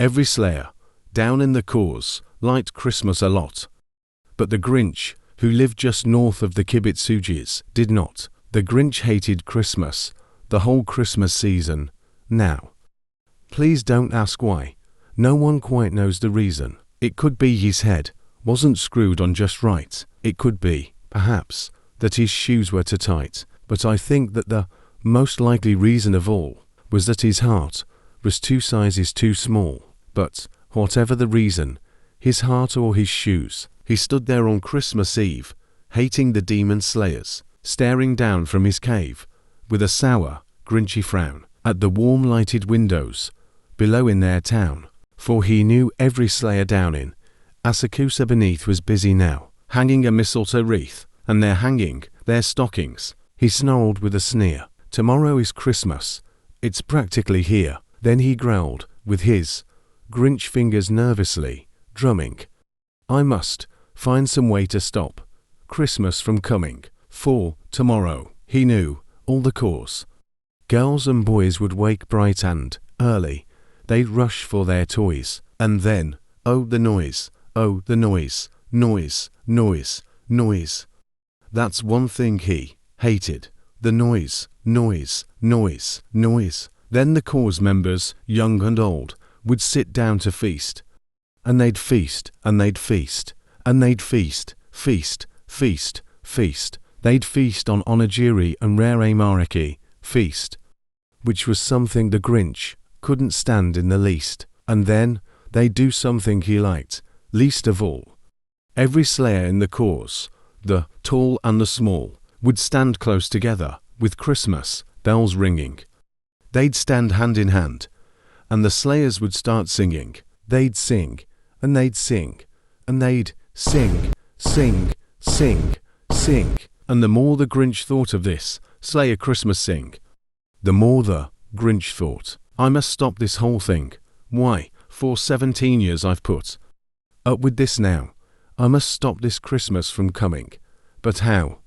Every Slayer, down in the cause, liked Christmas a lot. But the Grinch, who lived just north of the Kibitsuges, did not. The Grinch hated Christmas, the whole Christmas season. Now, please don't ask why. No one quite knows the reason. It could be his head wasn't screwed on just right. It could be, perhaps, that his shoes were too tight. But I think that the most likely reason of all was that his heart was 2 sizes too small. But, whatever the reason, his heart or his shoes, he stood there on Christmas Eve, hating the demon slayers, staring down from his cave, with a sour, grinchy frown, at the warm lighted windows below in their town. For he knew every slayer down in Asakusa beneath was busy now, hanging a mistletoe wreath, and they're hanging their stockings. He snarled with a sneer. Tomorrow is Christmas. It's practically here. Then he growled, with his Grinch fingers nervously drumming. I must find some way to stop Christmas from coming. For tomorrow, he knew all the cause. Girls and boys would wake bright and early. They'd rush for their toys. And then, oh the noise, oh the noise, noise, noise, noise. That's one thing he hated. The noise, noise, noise, noise. Then the cause members, young and old, would sit down to feast. And they'd feast, and they'd feast, and they'd feast, feast, feast, feast. They'd feast on onigiri and rare amariki, feast, which was something the Grinch couldn't stand in the least. And then they'd do something he liked least of all. Every slayer in the cause, the tall and the small, would stand close together, with Christmas bells ringing. They'd stand hand in hand, and the slayers would start singing. They'd sing, and they'd sing, and they'd sing, sing, sing, sing. And the more the Grinch thought of this Slayer Christmas sing, the more the Grinch thought, I must stop this whole thing. Why, for 17 years I've put up with this now. I must stop this Christmas from coming. But how?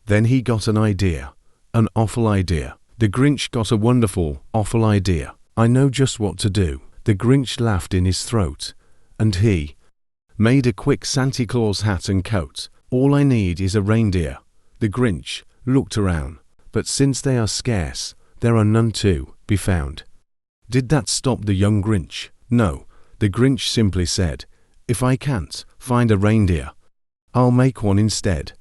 Then he got an idea. An awful idea. The Grinch got a wonderful, awful idea. I know just what to do. The Grinch laughed in his throat, and he made a quick Santa Claus hat and coat. All I need is a reindeer. The Grinch looked around, but since they are scarce, there are none to be found. Did that stop the young Grinch? No, the Grinch simply said, if I can't find a reindeer, I'll make one instead.